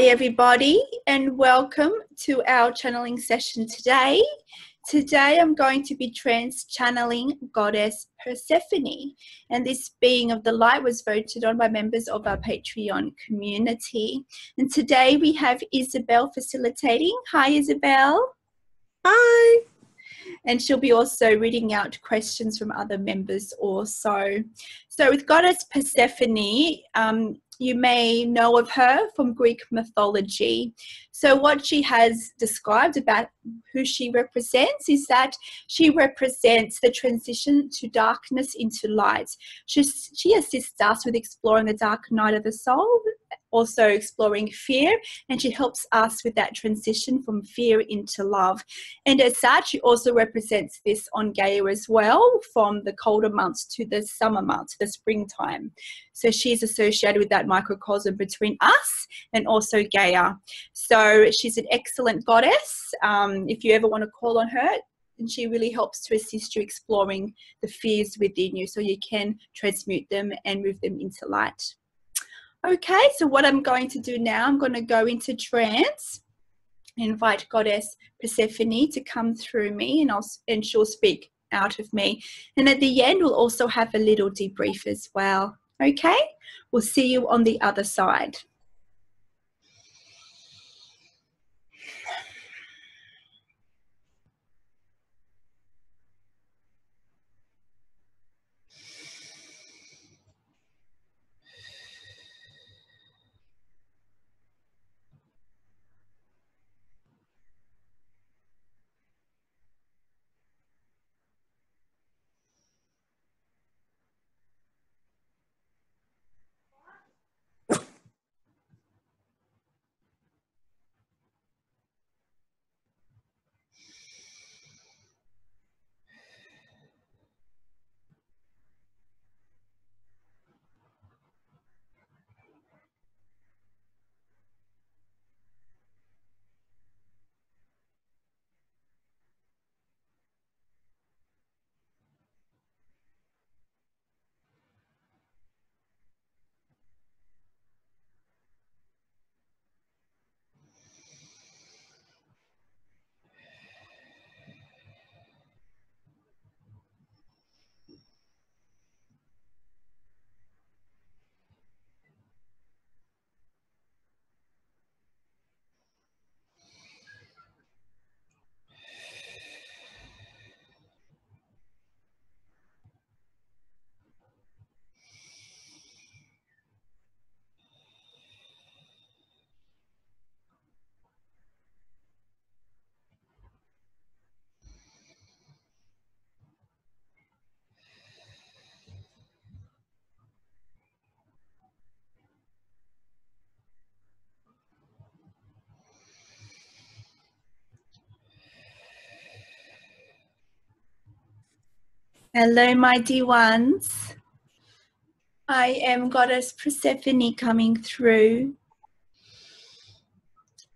Hi everybody, and welcome to our channeling session today. Today I'm going to be trance channeling Goddess Persephone, and this being of the light was voted on by members of our Patreon community. And today we have Isabel facilitating. Hi Isabel. Hi. And she'll be also reading out questions from other members also. So with Goddess Persephone, you may know of her from Greek mythology. So what she has described about who she represents is that she represents the transition to darkness into light. She assists us with exploring the dark night of the soul, also exploring fear, and she helps us with that transition from fear into love. And as such, she also represents this on Gaia as well, from the colder months to the summer months, the springtime. So she's associated with that microcosm between us and also Gaia. So she's an excellent goddess. If you ever want to call on her, and she really helps to assist you exploring the fears within you so you can transmute them and move them into light. Okay, so what I'm going to do now, I'm going to go into trance, invite Goddess Persephone to come through me, and she'll speak out of me. And at the end, we'll also have a little debrief as well. Okay, we'll see you on the other side. Hello, my dear ones. I am Goddess Persephone coming through.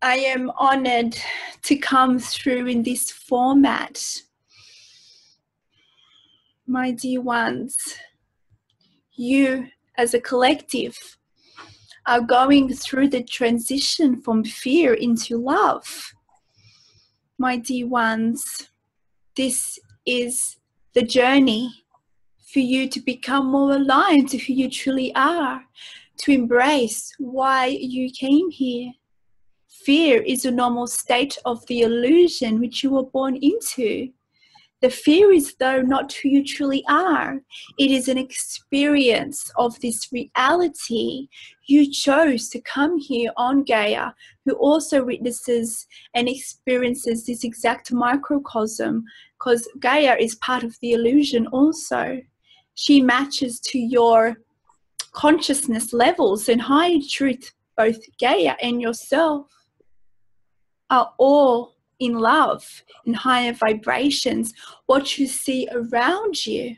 I am honored to come through in this format. My dear ones, you as a collective are going through the transition from fear into love. My dear ones, this is the journey for you to become more aligned to who you truly are, to embrace why you came here. Fear is a normal state of the illusion which you were born into. The fear is, though, not who you truly are. It is an experience of this reality. You chose to come here on Gaia, who also witnesses and experiences this exact microcosm, because Gaia is part of the illusion also. She matches to your consciousness levels and higher truth. Both Gaia and yourself are all in love, in higher vibrations. What you see around you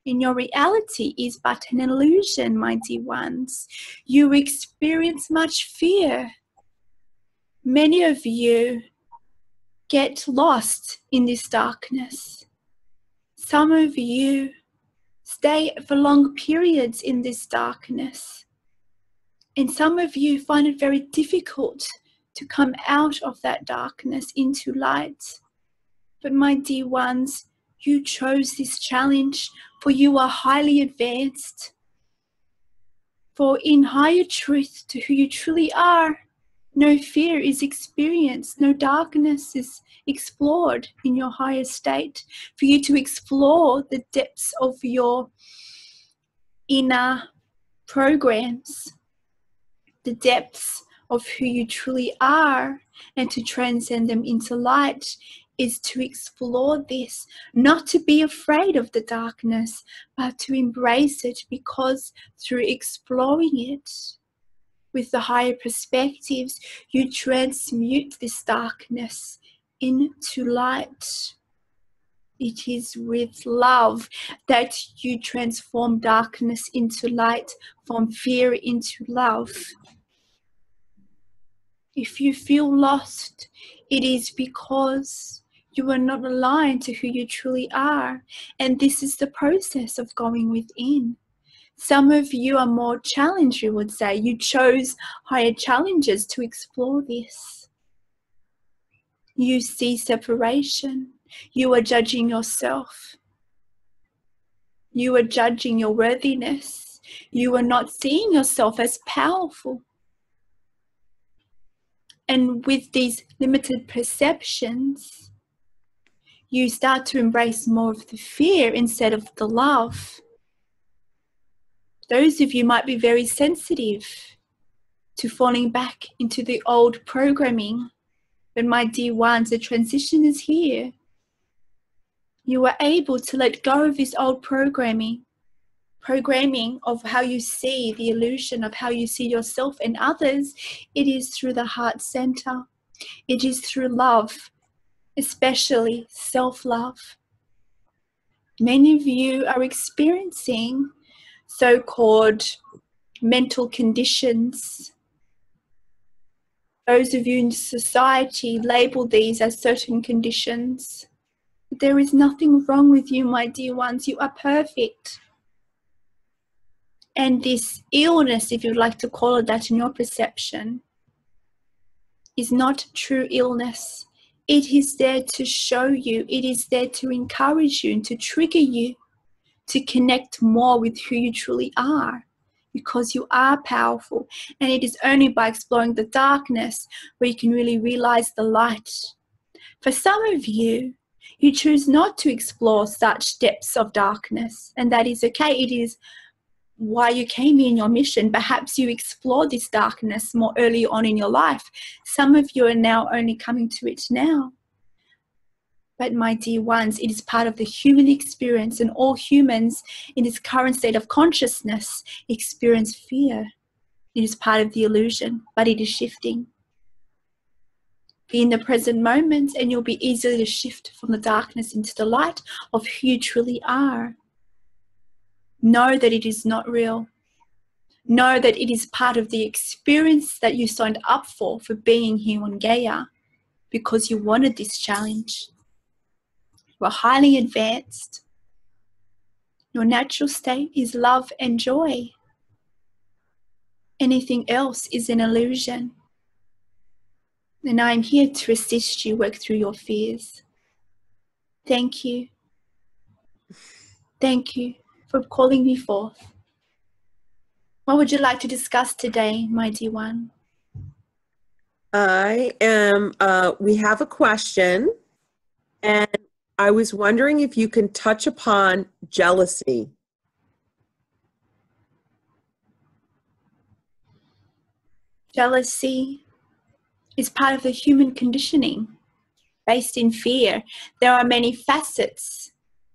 in your reality is but an illusion, my dear ones. You experience much fear. Many of you get lost in this darkness. Some of you stay for long periods in this darkness. And some of you find it very difficult to come out of that darkness into light. But my dear ones, you chose this challenge, for you are highly advanced. For in higher truth to who you truly are, no fear is experienced, no darkness is explored in your higher state. For you to explore the depths of your inner programs, the depths of who you truly are, and to transcend them into light, is to explore this, not to be afraid of the darkness, but to embrace it, because through exploring it with the higher perspectives, you transmute this darkness into light. It is with love that you transform darkness into light, from fear into love. If you feel lost, it is because you are not aligned to who you truly are. And this is the process of going within. Some of you are more challenged, you would say. You chose higher challenges to explore this. You see separation. You are judging yourself. You are judging your worthiness. You are not seeing yourself as powerful. And with these limited perceptions, you start to embrace more of the fear instead of the love. Those of you might be very sensitive to falling back into the old programming. But my dear ones, the transition is here. You are able to let go of this old programming of how you see the illusion of how you see yourself and others. It is through the heart center. It is through love, especially self-love. Many of you are experiencing so-called mental conditions. Those of you in society label these as certain conditions. But there is nothing wrong with you, my dear ones. You are perfect. And this illness, if you'd like to call it that in your perception, is not true illness. It is there to show you. It is there to encourage you and to trigger you to connect more with who you truly are, because you are powerful. And it is only by exploring the darkness where you can really realize the light. For some of you, you choose not to explore such depths of darkness, and that is okay. It is why you came in your mission. Perhaps you explored this darkness more early on in your life. Some of you are now only coming to it now. But my dear ones, it is part of the human experience, and all humans in this current state of consciousness experience fear. It is part of the illusion, but it is shifting. Be in the present moment and you'll be easily to shift from the darkness into the light of who you truly are. Know that it is not real. Know that it is part of the experience that you signed up for being here on Gaia, because you wanted this challenge. You are highly advanced. Your natural state is love and joy. Anything else is an illusion. And I am here to assist you work through your fears. Thank you. Thank you for calling me forth. What would you like to discuss today, my dear one? We have a question, and I was wondering if you can touch upon jealousy. Jealousy is part of the human conditioning based in fear. There are many facets,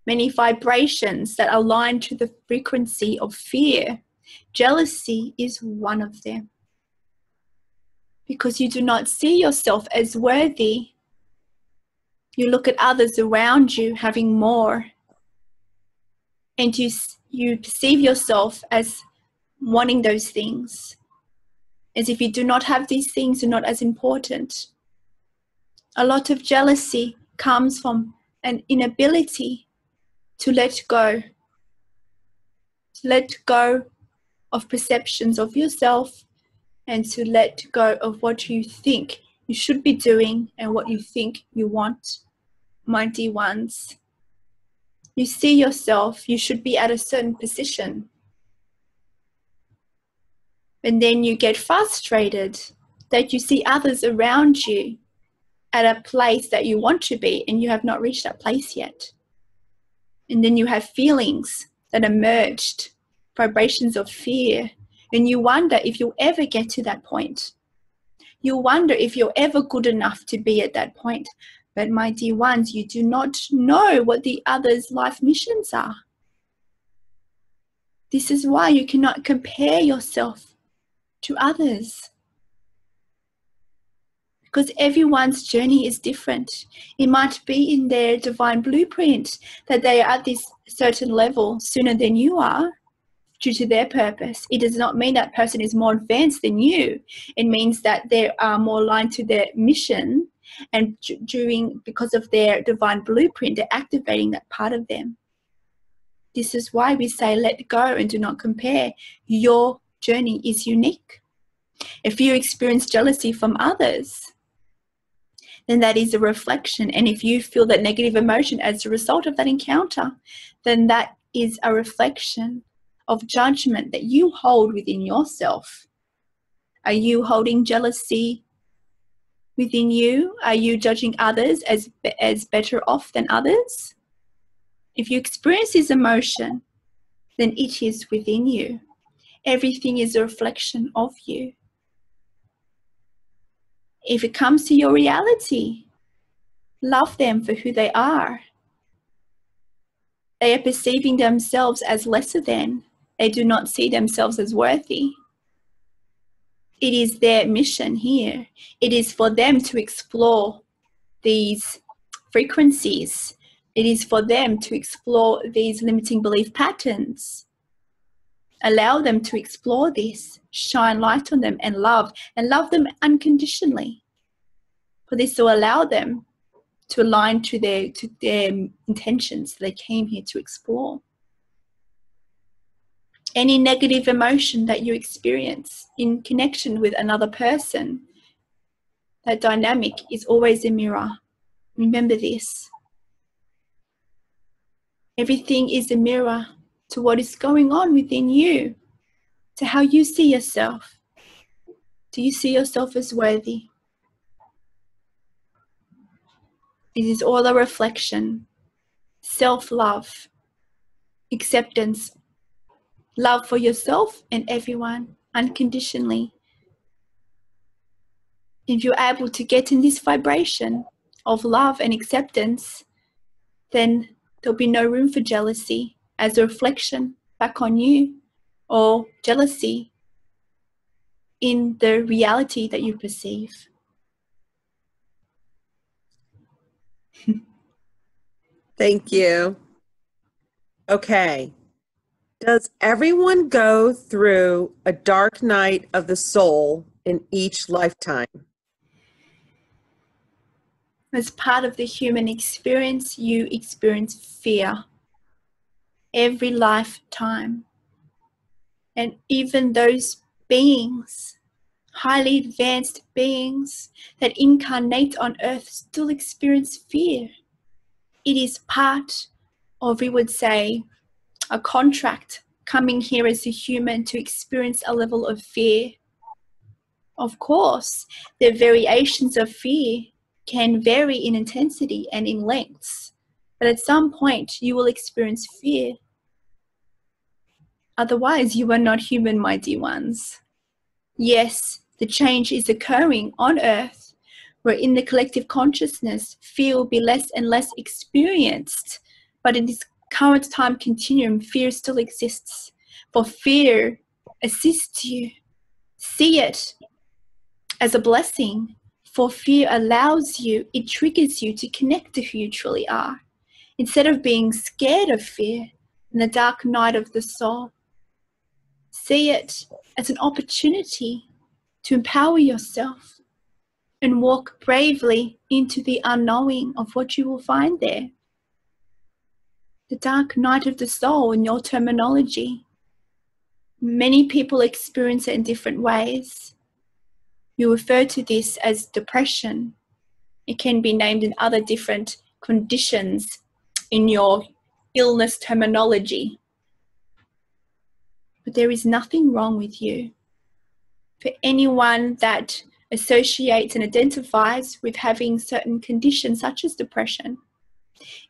many vibrations that align to the frequency of fear. Jealousy is one of them. Because you do not see yourself as worthy. You look at others around you having more, and you perceive yourself as wanting those things. As if you do not have these things, you're not as important. A lot of jealousy comes from an inability to let go of perceptions of yourself and to let go of what you think you should be doing and what you think you want, my dear ones. You see yourself, you should be at a certain position. And then you get frustrated that you see others around you at a place that you want to be and you have not reached that place yet. And then you have feelings that emerged, vibrations of fear, and you wonder if you'll ever get to that point. You wonder if you're ever good enough to be at that point. But my dear ones, you do not know what the others' life missions are. This is why you cannot compare yourself to others. Because everyone's journey is different. It might be in their divine blueprint that they are at this certain level sooner than you are due to their purpose. It does not mean that person is more advanced than you. It means that they are more aligned to their mission, and because of their divine blueprint, they're activating that part of them. This is why we say let go and do not compare. Your journey is unique. If you experience jealousy from others, then that is a reflection. And if you feel that negative emotion as a result of that encounter, then that is a reflection of judgment that you hold within yourself. Are you holding jealousy within you? Are you judging others as better off than others? If you experience this emotion, then it is within you. Everything is a reflection of you. If it comes to your reality, love them for who they are. They are perceiving themselves as lesser than. They do not see themselves as worthy. It is their mission here. It is for them to explore these frequencies. It is for them to explore these limiting belief patterns. Allow them to explore this, shine light on them and love them unconditionally. For this will allow them to align to their intentions they came here to explore. Any negative emotion that you experience in connection with another person, that dynamic is always a mirror. Remember this. Everything is a mirror to what is going on within you, to how you see yourself. Do you see yourself as worthy? It is all a reflection. Self-love, acceptance, love for yourself and everyone unconditionally. If you're able to get in this vibration of love and acceptance, then there'll be no room for jealousy as a reflection back on you, or jealousy in the reality that you perceive. Thank you. Okay. Does everyone go through a dark night of the soul in each lifetime? As part of the human experience, you experience fear every lifetime. And even those beings, highly advanced beings that incarnate on earth, still experience fear. It is part of, we would say, a contract coming here as a human to experience a level of fear. Of course, the variations of fear can vary in intensity and in lengths, but at some point you will experience fear. Otherwise, you are not human, my dear ones. Yes, the change is occurring on earth, where in the collective consciousness, fear will be less and less experienced. But in this current time continuum, fear still exists. For fear assists you. See it as a blessing. For fear allows you, it triggers you to connect to who you truly are. Instead of being scared of fear in the dark night of the soul, see it as an opportunity to empower yourself and walk bravely into the unknowing of what you will find there. The dark night of the soul, in your terminology. Many people experience it in different ways. You refer to this as depression. It can be named in other different conditions in your illness terminology. But there is nothing wrong with you. For anyone that associates and identifies with having certain conditions such as depression,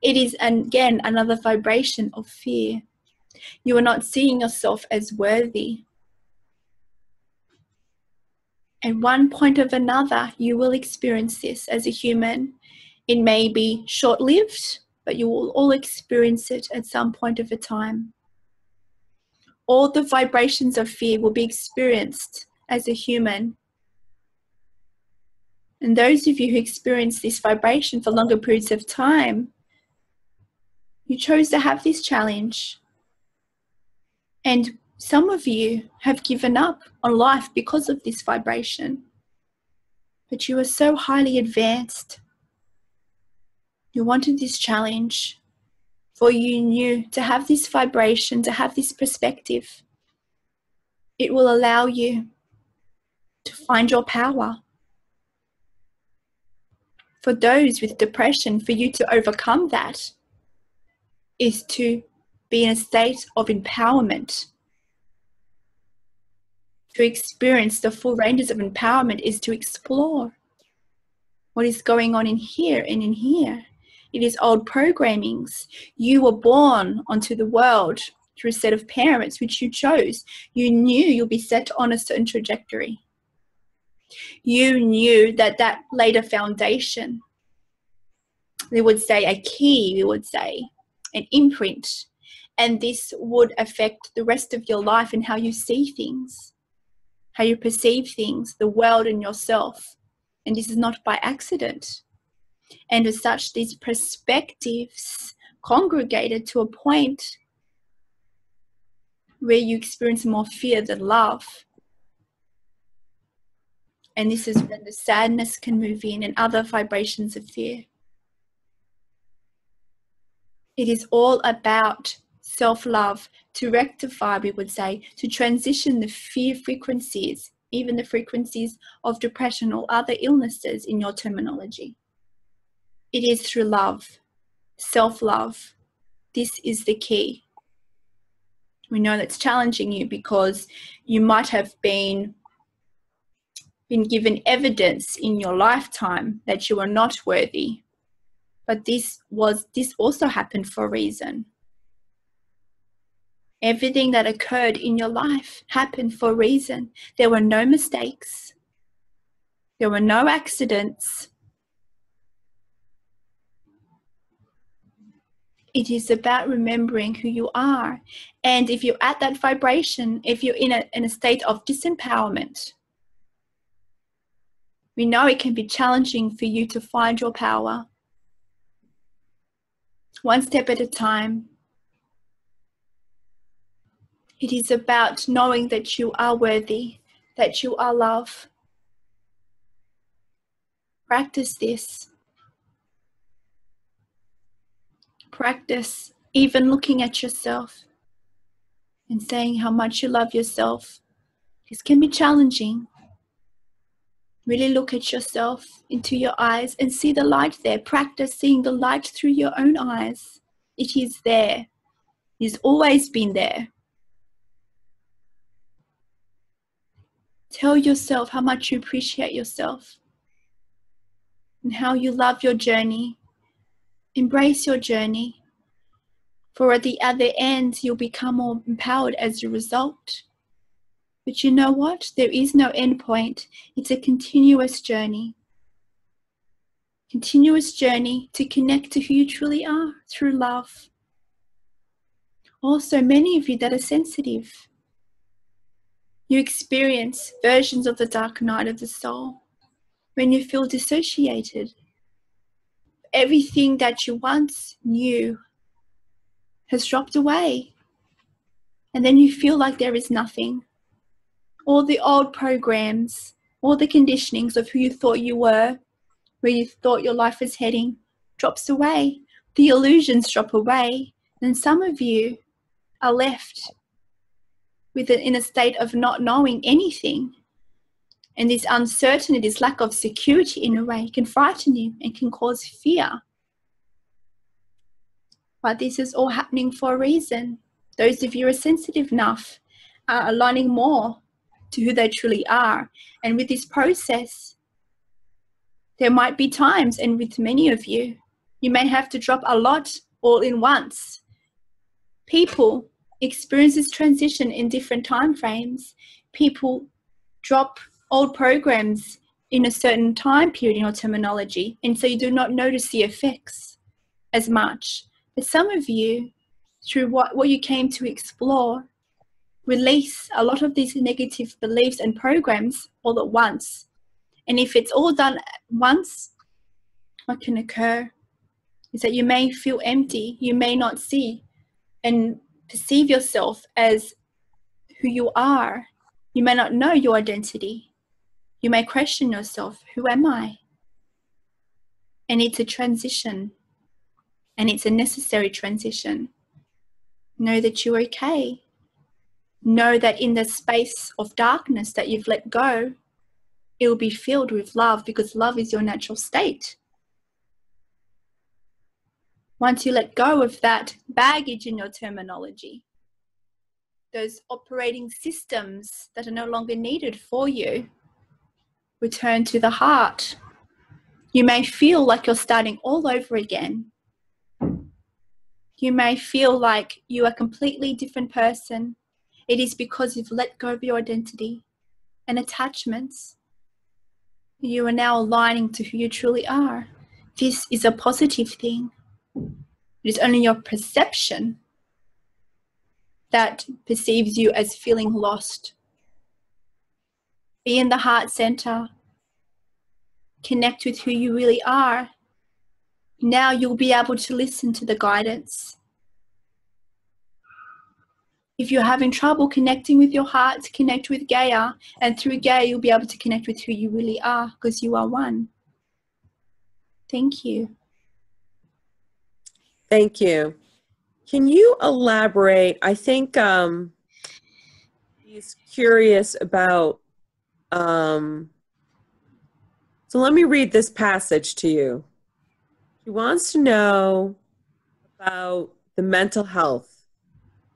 it is, again, another vibration of fear. You are not seeing yourself as worthy. At one point or another, you will experience this as a human. It may be short-lived, but you will all experience it at some point of a time. All the vibrations of fear will be experienced as a human. And those of you who experience this vibration for longer periods of time, you chose to have this challenge. And some of you have given up on life because of this vibration. But you are so highly advanced. You wanted this challenge, for you knew to have this vibration, to have this perspective, it will allow you to find your power. For those with depression, for you to overcome that is to be in a state of empowerment. To experience the full ranges of empowerment is to explore what is going on in here and in here. It is old programmings. You were born onto the world through a set of parents which you chose. You knew you'll be set on a certain trajectory. You knew that that laid a foundation. They would say a key, we would say an imprint. And this would affect the rest of your life and how you see things, how you perceive things, the world and yourself. And this is not by accident. And as such, these perspectives congregated to a point where you experience more fear than love. And this is when the sadness can move in and other vibrations of fear. It is all about self-love, to rectify, we would say, to transition the fear frequencies, even the frequencies of depression or other illnesses in your terminology. It is through love, self-love. This is the key. We know that's challenging you because you might have been given evidence in your lifetime that you are not worthy. But this also happened for a reason. Everything that occurred in your life happened for a reason. There were no mistakes. There were no accidents. It is about remembering who you are. And if you're at that vibration, if you're in a state of disempowerment, we know it can be challenging for you to find your power. One step at a time. It is about knowing that you are worthy, that you are love. Practice this. Practice even looking at yourself and saying how much you love yourself. This can be challenging. Really look at yourself into your eyes and see the light there. Practice seeing the light through your own eyes. It is there. It has always been there. Tell yourself how much you appreciate yourself and how you love your journey. Embrace your journey. For at the other end, you'll become more empowered as a result. But you know what? There is no end point. It's a continuous journey. Continuous journey to connect to who you truly are through love. Also, many of you that are sensitive, you experience versions of the dark night of the soul when you feel dissociated. Everything that you once knew has dropped away. And then you feel like there is nothing. All the old programs, all the conditionings of who you thought you were, where you thought your life was heading, drops away. The illusions drop away. And some of you are left in a state of not knowing anything. And this uncertainty, this lack of security in a way, can frighten you and can cause fear. But this is all happening for a reason. Those of you who are sensitive enough are aligning more to who they truly are. And with this process, there might be times, and with many of you, you may have to drop a lot all in once. People experience this transition in different time frames. People drop old programs in a certain time period in your terminology, and so you do not notice the effects as much. But some of you, through what you came to explore, release a lot of these negative beliefs and programs all at once. And if it's all done at once, what can occur is that you may feel empty. You may not see and perceive yourself as who you are. You may not know your identity. You may question yourself, who am I? And it's a transition. And it's a necessary transition. Know that you're okay. Know that in the space of darkness that you've let go, it will be filled with love, because love is your natural state. Once you let go of that baggage in your terminology, those operating systems that are no longer needed for you, return to the heart. You may feel like you're starting all over again. You may feel like you are a completely different person. It is because you've let go of your identity and attachments. You are now aligning to who you truly are. This is a positive thing. It is only your perception that perceives you as feeling lost. Be in the heart center. Connect with who you really are. Now you'll be able to listen to the guidance. If you're having trouble connecting with your heart, connect with Gaia. And through Gaia, you'll be able to connect with who you really are, because you are one. Thank you. Thank you. Can you elaborate? I think he's curious about, so let me read this passage to you. He wants to know about the mental health,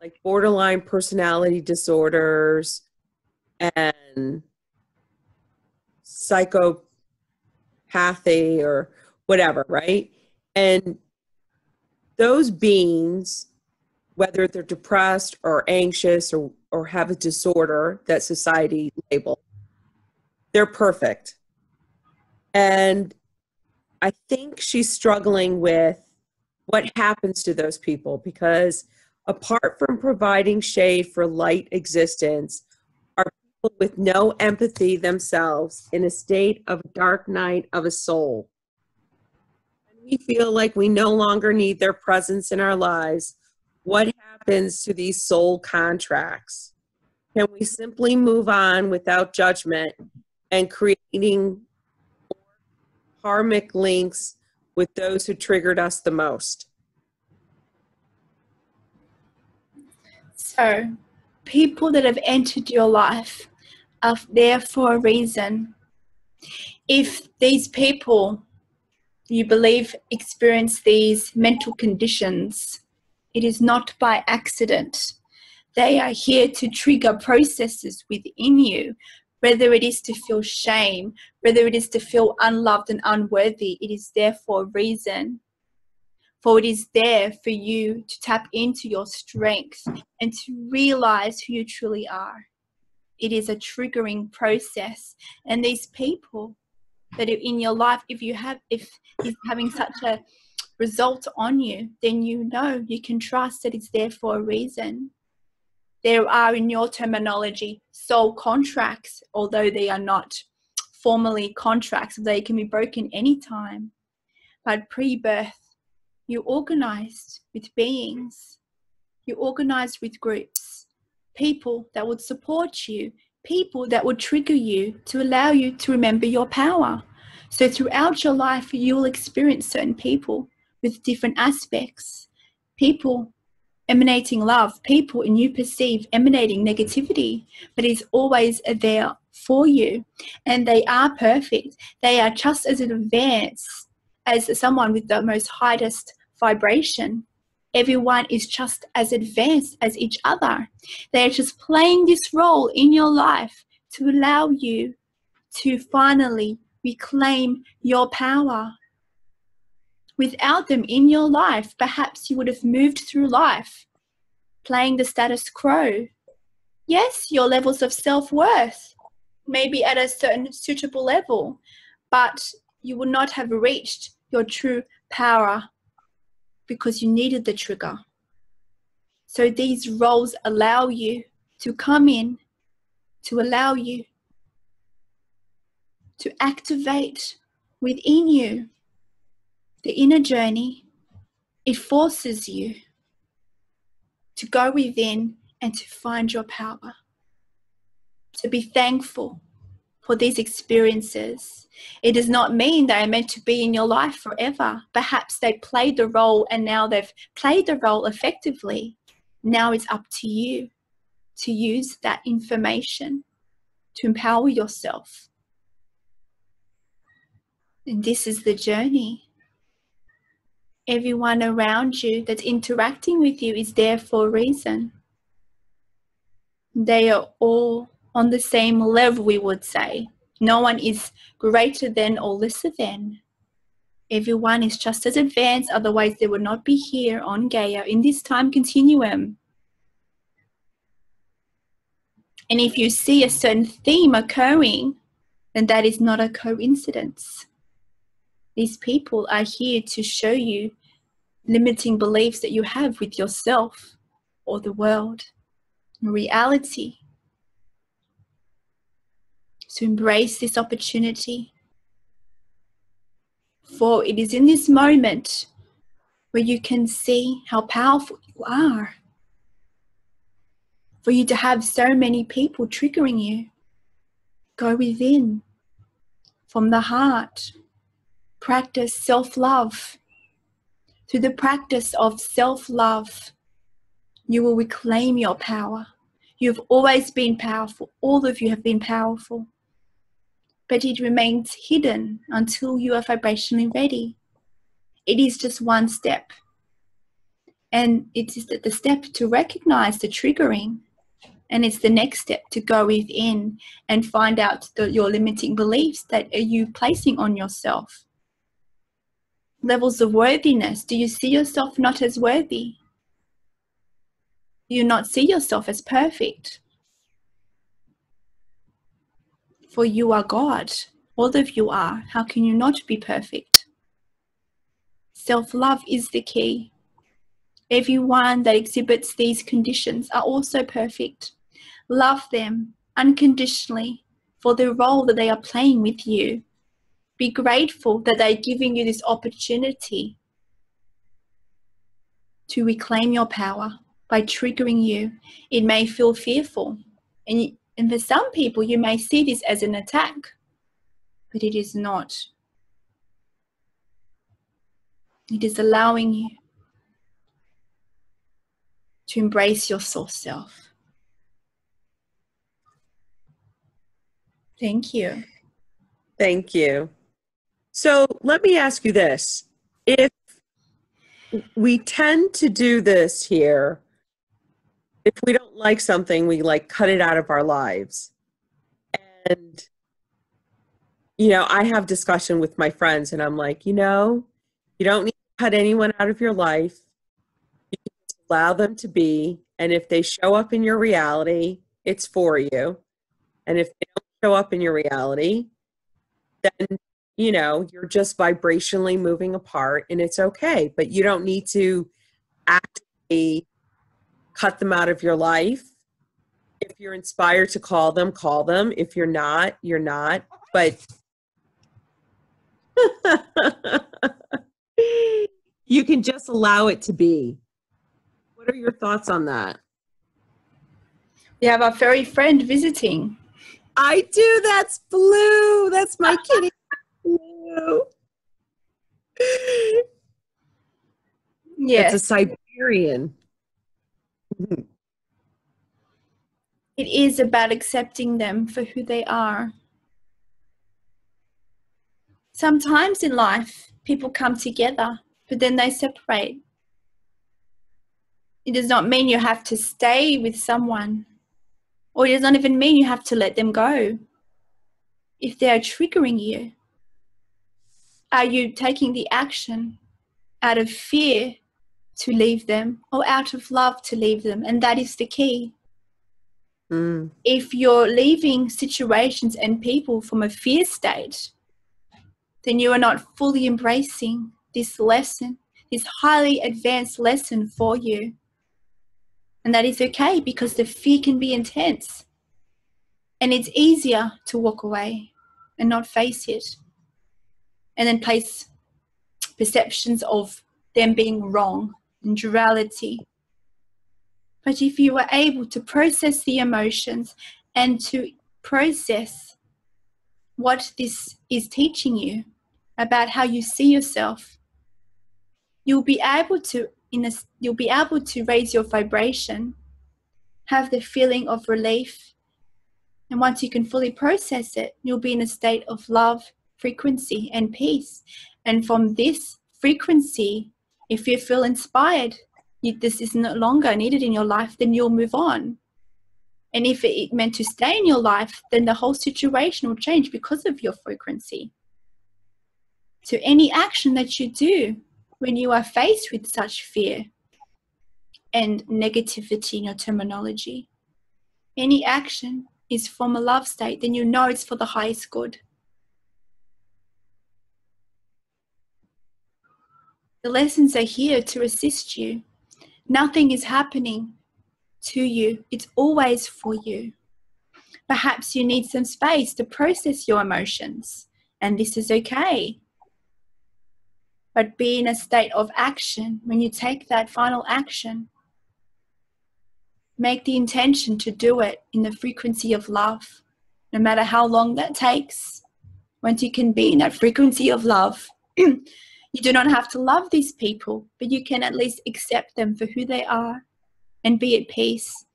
like borderline personality disorders and psychopathy or whatever, right? And those beings, whether they're depressed or anxious or have a disorder that society labels, they're perfect. And I think she's struggling with what happens to those people, because apart from providing shade for light existence, are people with no empathy themselves in a state of dark night of a soul. We feel like we no longer need their presence in our lives. What happens to these soul contracts? Can we simply move on without judgment and creating karmic links with those who triggered us the most? So, people that have entered your life are there for a reason. If these people, you believe, experience these mental conditions, it is not by accident. They are here to trigger processes within you, whether it is to feel shame, whether it is to feel unloved and unworthy. It is there for a reason. For it is there for you to tap into your strength and to realize who you truly are. It is a triggering process. And these people that are in your life, if he's having such a result on you, then you know, you can trust that it's there for a reason. There are, in your terminology, soul contracts, although they are not formally contracts. They can be broken anytime. But pre-birth, you organized with beings. You organized with groups. People that would support you. People that would trigger you to allow you to remember your power. So throughout your life, you will experience certain people with different aspects. People emanating love, people and you perceive emanating negativity, but it's always there for you, and they are perfect. They are just as advanced as someone with the most highest vibration. Everyone is just as advanced as each other. They're just playing this role in your life to allow you to finally reclaim your power. Without them in your life, perhaps you would have moved through life playing the status quo. Yes, your levels of self-worth may be at a certain suitable level, but you would not have reached your true power because you needed the trigger. So these roles allow you to come in, to allow you to activate within you the inner journey. It forces you to go within and to find your power, to be thankful for these experiences. It does not mean they are meant to be in your life forever. Perhaps they played the role and now they've played the role effectively. Now it's up to you to use that information to empower yourself. And this is the journey. Everyone around you that's interacting with you is there for a reason. They are all on the same level, we would say. No one is greater than or lesser than. Everyone is just as advanced, otherwise they would not be here on Gaia in this time continuum. And if you see a certain theme occurring, then that is not a coincidence. These people are here to show you limiting beliefs that you have with yourself or the world, reality. So embrace this opportunity. For it is in this moment where you can see how powerful you are. For you to have so many people triggering you, go within from the heart. Practice self-love. Through the practice of self-love, you will reclaim your power. You've always been powerful. All of you have been powerful. But it remains hidden until you are vibrationally ready. It is just one step. And it is the step to recognize the triggering. And it's the next step to go within and find out your limiting beliefs that are you placing on yourself. Levels of worthiness. Do you see yourself not as worthy? Do you not see yourself as perfect? For you are God. All of you are. How can you not be perfect? Self-love is the key. Everyone that exhibits these conditions are also perfect. Love them unconditionally for the role that they are playing with you. Be grateful that they're giving you this opportunity to reclaim your power by triggering you. It may feel fearful. And for some people, you may see this as an attack, but it is not. It is allowing you to embrace your source self. Thank you. Thank you. So let me ask you this. If we tend to do this here, if we don't like something, we like cut it out of our lives. And, you know, I have discussion with my friends and I'm like, you know, you don't need to cut anyone out of your life. You can just allow them to be. And if they show up in your reality, it's for you. And if they don't show up in your reality, then, you know, you're just vibrationally moving apart and it's okay. But you don't need to actively cut them out of your life. If you're inspired to call them, call them. If you're not, you're not. But you can just allow it to be. What are your thoughts on that? We have our furry friend visiting. I do. That's Blue. That's my kitty. Blue. Yes. It's a Siberian. It is about accepting them for who they are. Sometimes in life, people come together, but then they separate. It does not mean you have to stay with someone, or it does not even mean you have to let them go. If they are triggering you, are you taking the action out of fear to leave them or out of love to leave them? And that is the key. If you're leaving situations and people from a fear state, then you are not fully embracing this lesson, this highly advanced lesson for you. And that is okay, because the fear can be intense. And it's easier to walk away and not face it. And then place perceptions of them being wrong and duality. But if you are able to process the emotions and to process what this is teaching you about how you see yourself, you'll be able to raise your vibration, have the feeling of relief, and once you can fully process it, you'll be in a state of love, frequency, and peace. And from this frequency, if you feel inspired, this is no longer needed in your life, then you'll move on. And if it meant to stay in your life, then the whole situation will change because of your frequency. So any action that you do when you are faced with such fear and negativity in your terminology, any action is from a love state, then you know it's for the highest good. The lessons are here to assist you. Nothing is happening to you. It's always for you. Perhaps you need some space to process your emotions, and this is okay. But be in a state of action. When you take that final action, make the intention to do it in the frequency of love, no matter how long that takes. Once you can be in that frequency of love, you do not have to love these people, but you can at least accept them for who they are and be at peace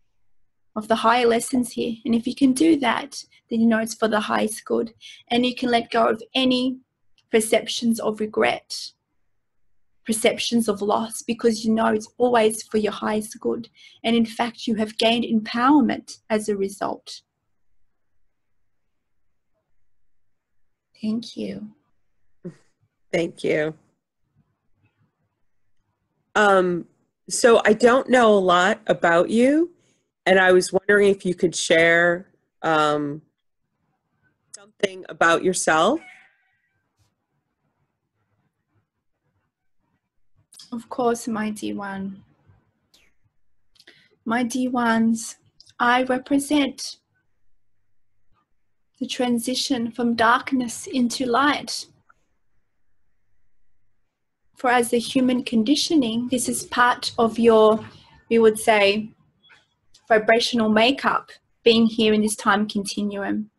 of the higher lessons here. And if you can do that, then you know it's for the highest good. And you can let go of any perceptions of regret, perceptions of loss, because you know it's always for your highest good. And in fact, you have gained empowerment as a result. Thank you. Thank you. So I don't know a lot about you, and I was wondering if you could share something about yourself. Of course, my dear one. My dear ones, I represent the transition from darkness into light. For as the human conditioning, this is part of your, we would say, vibrational makeup, being here in this time continuum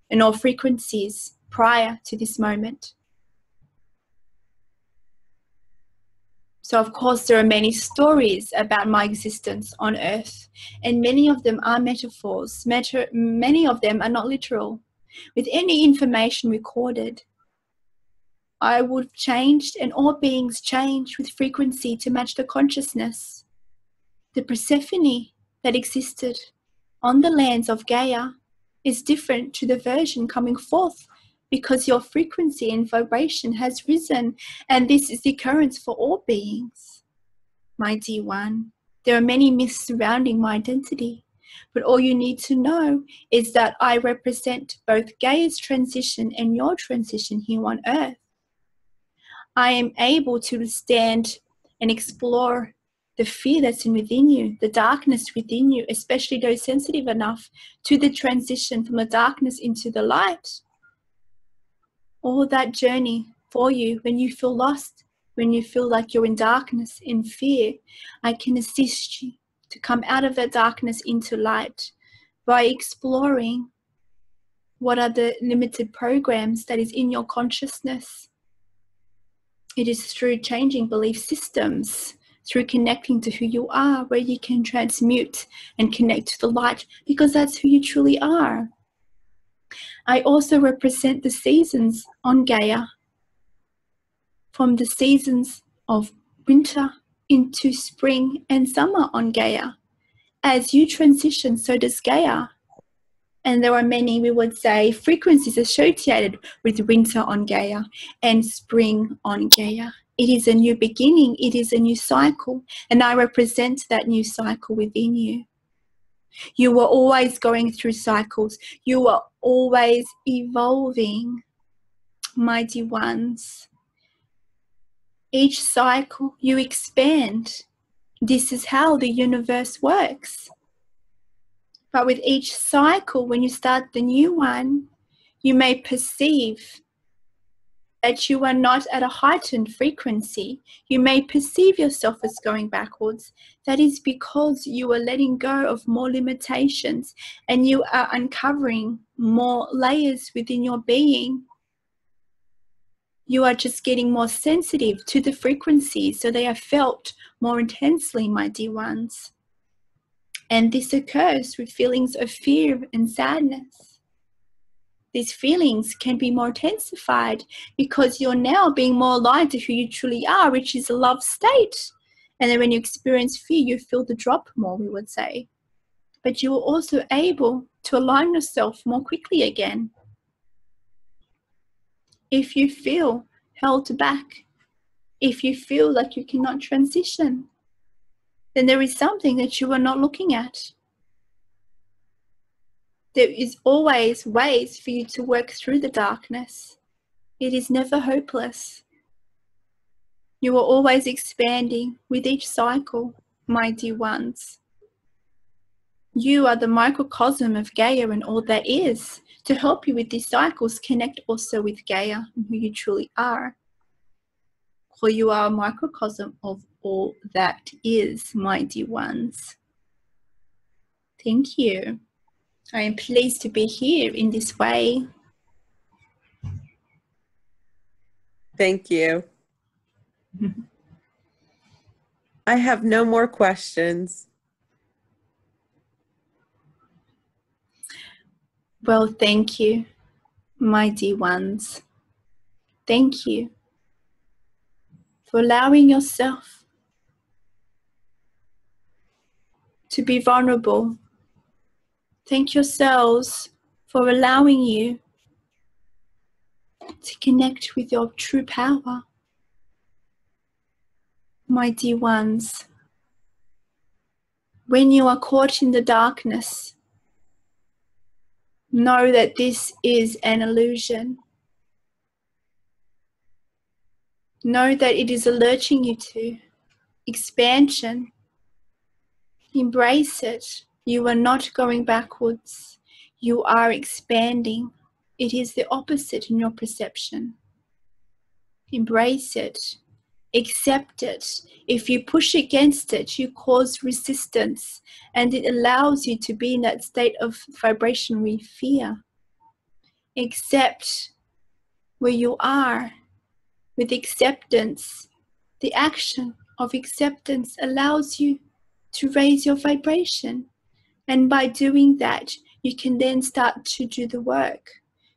and all frequencies prior to this moment. So of course there are many stories about my existence on earth, and many of them are metaphors. Many of them are not literal. With any information recorded, I would have changed, and all beings change with frequency to match the consciousness. The Persephone that existed on the lands of Gaia is different to the version coming forth, because your frequency and vibration has risen, and this is the occurrence for all beings. My dear one, there are many myths surrounding my identity, but all you need to know is that I represent both Gaia's transition and your transition here on earth. I am able to stand and explore the fear that's within you, the darkness within you, especially those sensitive enough to the transition from the darkness into the light. All that journey for you when you feel lost, when you feel like you're in darkness, in fear, I can assist you to come out of that darkness into light by exploring what are the limited programs that is in your consciousness. It is through changing belief systems, through connecting to who you are, where you can transmute and connect to the light, because that's who you truly are. I also represent the seasons on Gaia, from the seasons of winter into spring and summer on Gaia. As you transition, so does Gaia. And there are many, we would say, frequencies associated with winter on Gaia and spring on Gaia. It is a new beginning. It is a new cycle. And I represent that new cycle within you. You are always going through cycles. You are always evolving, my dear ones. Each cycle you expand. This is how the universe works. But with each cycle, when you start the new one, you may perceive that you are not at a heightened frequency. You may perceive yourself as going backwards. That is because you are letting go of more limitations and you are uncovering more layers within your being. You are just getting more sensitive to the frequencies, so they are felt more intensely, my dear ones. And this occurs with feelings of fear and sadness. These feelings can be more intensified because you're now being more aligned to who you truly are, which is a love state. And then when you experience fear, you feel the drop more, we would say. But you are also able to align yourself more quickly again. If you feel held back, if you feel like you cannot transition, then there is something that you are not looking at. There is always ways for you to work through the darkness. It is never hopeless. You are always expanding with each cycle, my dear ones. You are the microcosm of Gaia and all that is. To help you with these cycles, connect also with Gaia and who you truly are. For you are a microcosm of all that is, my dear ones. Thank you. I am pleased to be here in this way. Thank you. I have no more questions. Well, thank you, my dear ones. Thank you for allowing yourself to be vulnerable. Thank yourselves for allowing you to connect with your true power. My dear ones, when you are caught in the darkness, know that this is an illusion. Know that it is alerting you to expansion. Embrace it. You are not going backwards. You are expanding. It is the opposite in your perception. Embrace it. Accept it. If you push against it, you cause resistance, and it allows you to be in that state of vibrationary fear. Accept where you are with acceptance. The action of acceptance allows you to raise your vibration. And by doing that, you can then start to do the work.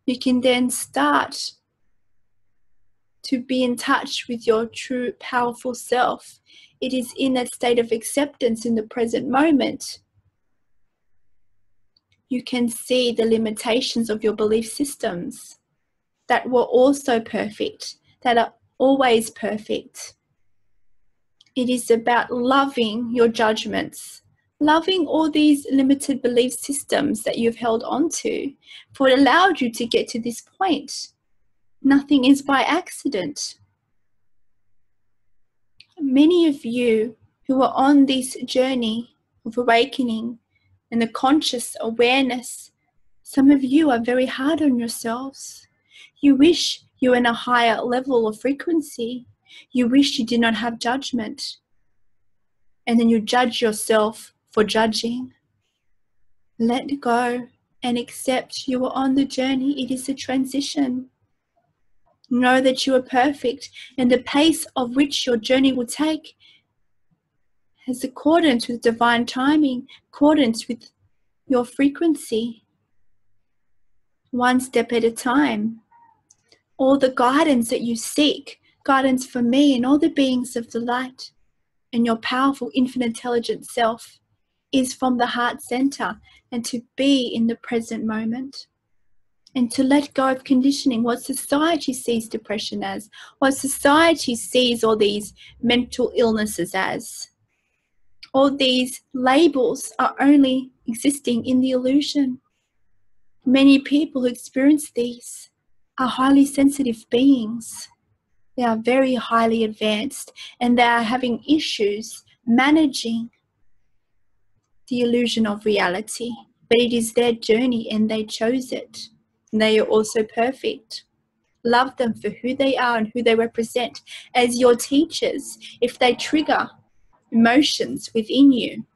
You can then start to be in touch with your true powerful self. It is in that state of acceptance in the present moment. You can see the limitations of your belief systems that were also perfect, that are always perfect. It is about loving your judgments, loving all these limited belief systems that you've held on to, for it allowed you to get to this point. Nothing is by accident. Many of you who are on this journey of awakening and the conscious awareness, some of you are very hard on yourselves. You wish you were in a higher level of frequency. You wish you did not have judgment. And then you judge yourself for judging. Let go and accept you are on the journey. It is a transition. Know that you are perfect, and the pace of which your journey will take has accordance with divine timing, accordance with your frequency, one step at a time. All the guidance that you seek, guidance for me and all the beings of the light and your powerful infinite intelligent self, is from the heart center, and to be in the present moment. And to let go of conditioning, what society sees depression as, what society sees all these mental illnesses as. All these labels are only existing in the illusion. Many people who experience these are highly sensitive beings. They are very highly advanced, and they are having issues managing the illusion of reality. But it is their journey and they chose it. And they are also perfect. Love them for who they are and who they represent as your teachers. If they trigger emotions within you,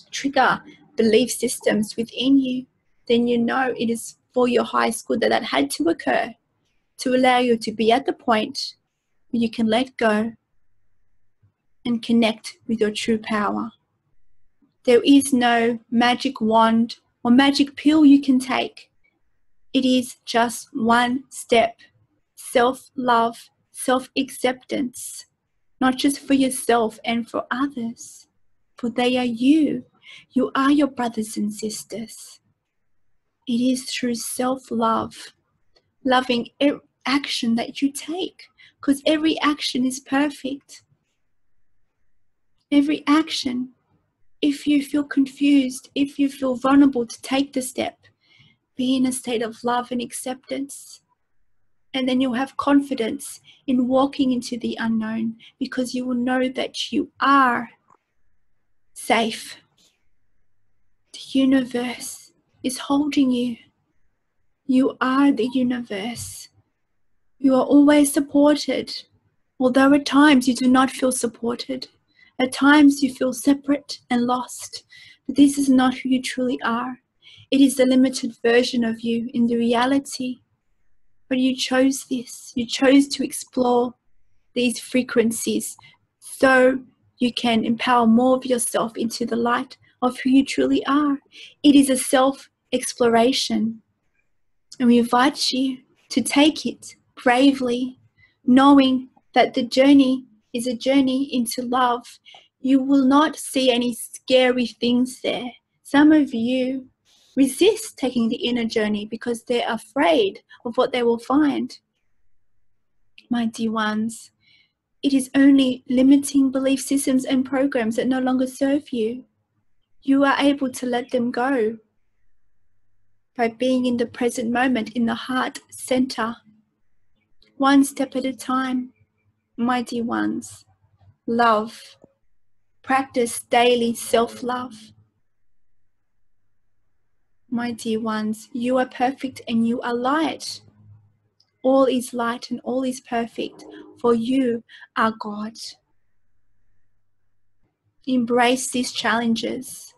trigger belief systems within you, then you know it is for your highest good that had to occur, to allow you to be at the point where you can let go and connect with your true power. There is no magic wand or magic pill you can take. It is just one step. Self-love, self-acceptance, not just for yourself and for others, for they are you. You are your brothers and sisters. It is through self-love, loving every action that you take, because every action is perfect. Every action, if you feel confused, if you feel vulnerable to take the step, be in a state of love and acceptance. And then you'll have confidence in walking into the unknown, because you will know that you are safe. The universe is holding you. You are the universe. You are always supported, although at times you do not feel supported. At times you feel separate and lost, but this is not who you truly are. It is the limited version of you in the reality. But you chose this. You chose to explore these frequencies so you can empower more of yourself into the light of who you truly are. It is a self-exploration. And we invite you to take it bravely, knowing that the journey is a journey into love. You will not see any scary things there. Some of you resist taking the inner journey because they're afraid of what they will find. My dear ones, it is only limiting belief systems and programs that no longer serve you. You are able to let them go by being in the present moment, in the heart center, one step at a time. My dear ones, love. Practice daily self-love. My dear ones, you are perfect and you are light. All is light and all is perfect, for you are God. Embrace these challenges.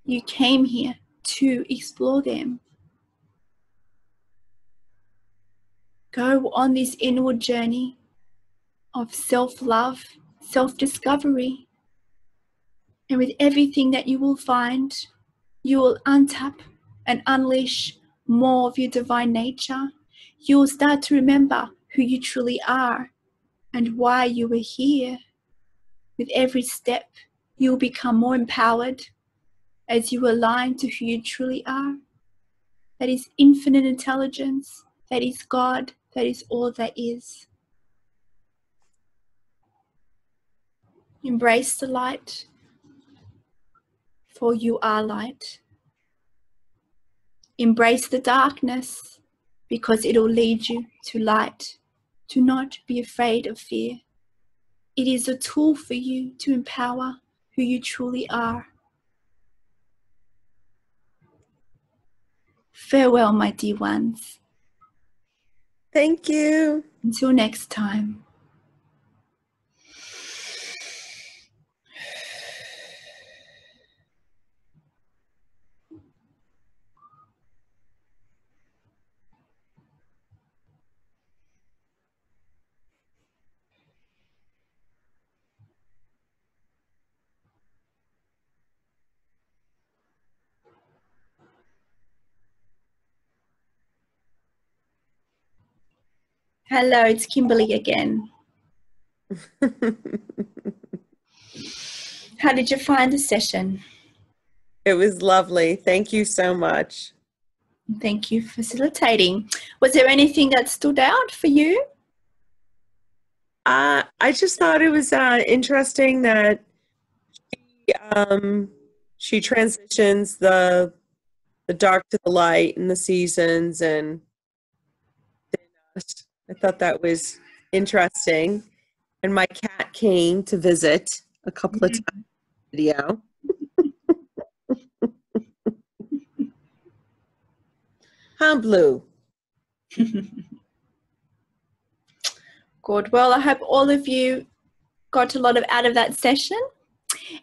You came here to explore them. Go on this inward journey of self-love, self-discovery. And with everything that you will find, you will untap and unleash more of your divine nature. You will start to remember who you truly are and why you were here. With every step, you will become more empowered as you align to who you truly are. That is infinite intelligence. That is God. That is all that is. Embrace the light, for you are light. Embrace the darkness, because it will lead you to light. Do not be afraid of fear. It is a tool for you to empower who you truly are. Farewell, my dear ones. Thank you. Until next time. Hello, it's Kimberley again. How did you find the session? It was lovely. Thank you so much. Thank you for facilitating. Was there anything that stood out for you? I just thought it was interesting that she transitions the dark to the light and the seasons, and I thought that was interesting. And my cat came to visit a couple of times in the video. Huh, Blue? Good. Well, I hope all of you got a lot out of that session.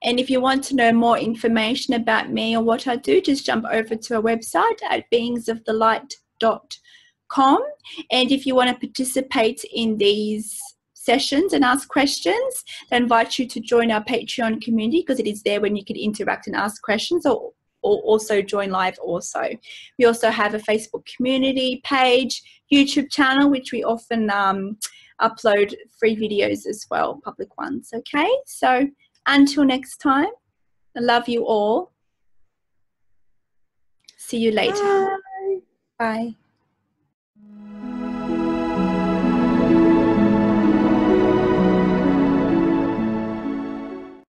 And if you want to know more information about me or what I do, just jump over to our website at beingsofthelight.com. And if you want to participate in these sessions and ask questions, I invite you to join our Patreon community, because it is there when you can interact and ask questions, or also join live also. We also have a Facebook community page, YouTube channel, which we often upload free videos as well, public ones. Okay, so until next time, I love you all. See you later. Bye. Bye.